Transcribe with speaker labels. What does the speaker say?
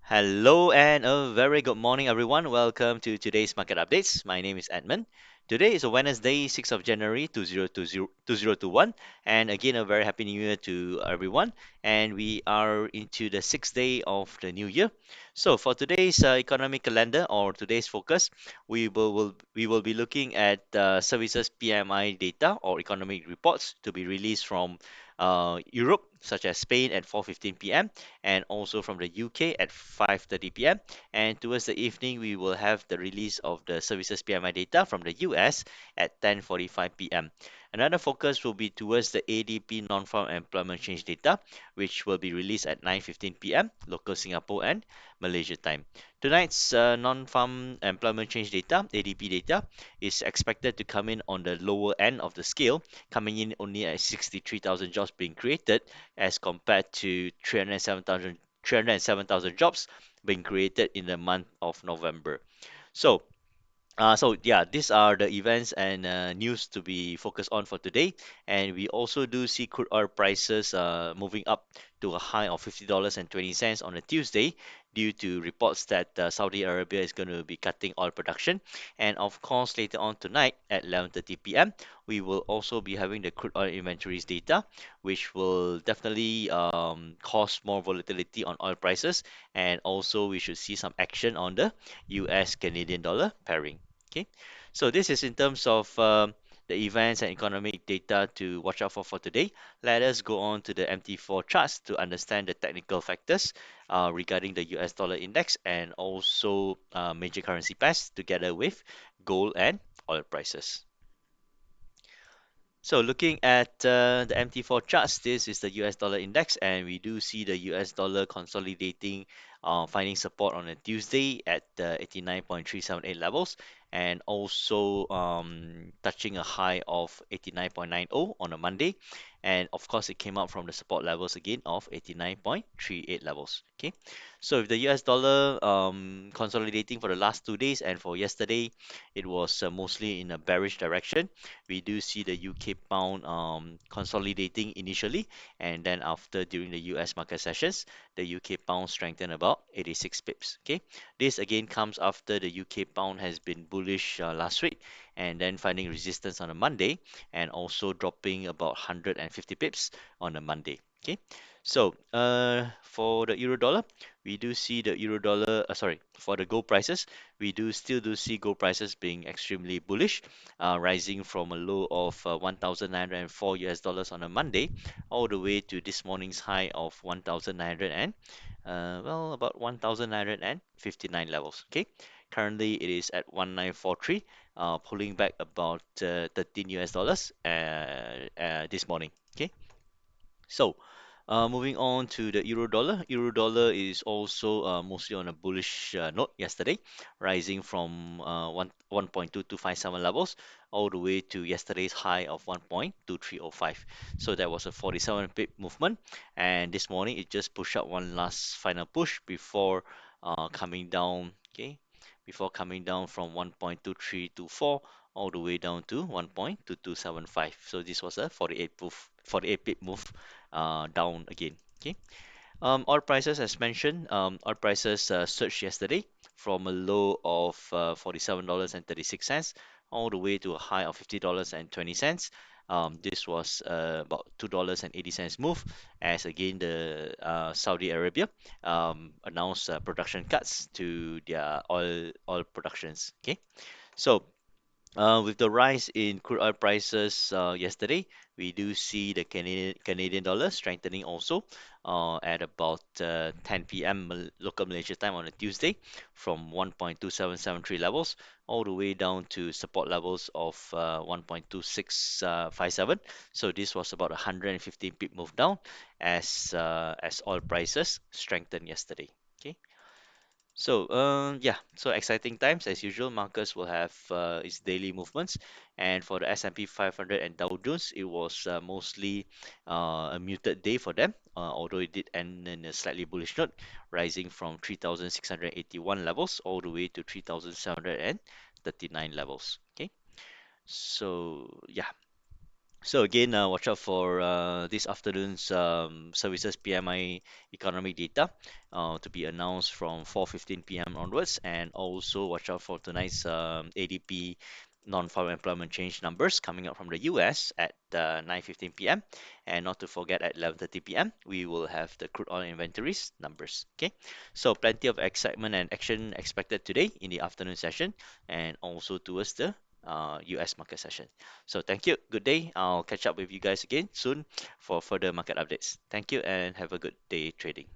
Speaker 1: Hello and a very good morning, everyone. Welcome to today's market updates. My name is Edmund. Today is a Wednesday, 6th of January 2021. And again, a very happy new year to everyone. And we are into the sixth day of the new year. So for today's economic calendar or today's focus, we will be looking at services PMI data or economic reports to be released from Europe, such as Spain at 4:15 p.m. and also from the UK at 5:30 p.m. And towards the evening, we will have the release of the services PMI data from the US at 10:45 p.m. Another focus will be towards the ADP non-farm employment change data, which will be released at 9:15 p.m. local Singapore and Malaysia time. Tonight's non-farm employment change data, ADP data, is expected to come in on the lower end of the scale, coming in only at 63,000 jobs being created as compared to 307,000 jobs being created in the month of November. So yeah, these are the events and news to be focused on for today. And we also do see crude oil prices moving up to a high of $50.20 on a Tuesday due to reports that Saudi Arabia is going to be cutting oil production. And of course, later on tonight at 11:30 p.m., we will also be having the crude oil inventories data, which will definitely cause more volatility on oil prices. And also, we should see some action on the US Canadian dollar pairing. Okay, so this is in terms of the events and economic data to watch out for today. Let us go on to the MT4 charts to understand the technical factors regarding the US dollar index and also major currency pairs together with gold and oil prices. So looking at the MT4 charts, this is the US dollar index, and we do see the US dollar consolidating, finding support on a Tuesday at 89.378 levels, and also touching a high of 89.90 on a Monday. And of course, it came out from the support levels again of 89.38 levels. Okay, so if the US dollar consolidating for the last 2 days, and for yesterday, it was mostly in a bearish direction. We do see the UK pound consolidating initially, and then after during the US market sessions, the UK pound strengthened about 86 pips. Okay, this again comes after the UK pound has been bullish last week, and then finding resistance on a Monday, and also dropping about 150 pips on a Monday. Okay, so for the euro dollar, we do see the euro dollar. Sorry, for the gold prices, we do still do see gold prices being extremely bullish, rising from a low of 1,904 US dollars on a Monday, all the way to this morning's high of 1,900 and about 1,959 levels. Okay, currently it is at 1,943, pulling back about 13 US dollars this morning. Okay, so, moving on to the euro dollar. Euro dollar is also mostly on a bullish note yesterday, rising from 1.2257 levels all the way to yesterday's high of 1.2305. So that was a 47 pip movement, and this morning it just pushed up one last final push before coming down. Okay, before coming down from 1.2324 all the way down to 1.2275. So this was a 48 pip move down again. Okay. Oil prices, as mentioned, oil prices surged yesterday from a low of $47.36 all the way to a high of $50.20. This was about $2.80 move as again the Saudi Arabia announced production cuts to their oil productions. Okay, so with the rise in crude oil prices yesterday, we do see the Canadian dollar strengthening also at about 10 p.m. Local Malaysia time on a Tuesday from 1.2773 levels all the way down to support levels of 1.2657. So this was about 115 pip move down as oil prices strengthened yesterday. Okay. So, yeah, so exciting times as usual. Markets will have its daily movements, and for the S&P 500 and Dow Jones, it was mostly a muted day for them, although it did end in a slightly bullish note, rising from 3,681 levels all the way to 3,739 levels. Okay, so yeah, So again, watch out for this afternoon's services PMI economic data to be announced from 4:15 p.m. onwards, and also watch out for tonight's ADP non-farm employment change numbers coming out from the US at 9:15 p.m. And not to forget at 11:30 p.m. we will have the crude oil inventories numbers. Okay, so plenty of excitement and action expected today in the afternoon session, and also towards the US market session. So thank you. Good day. I'll catch up with you guys again soon for further market updates. Thank you and have a good day trading.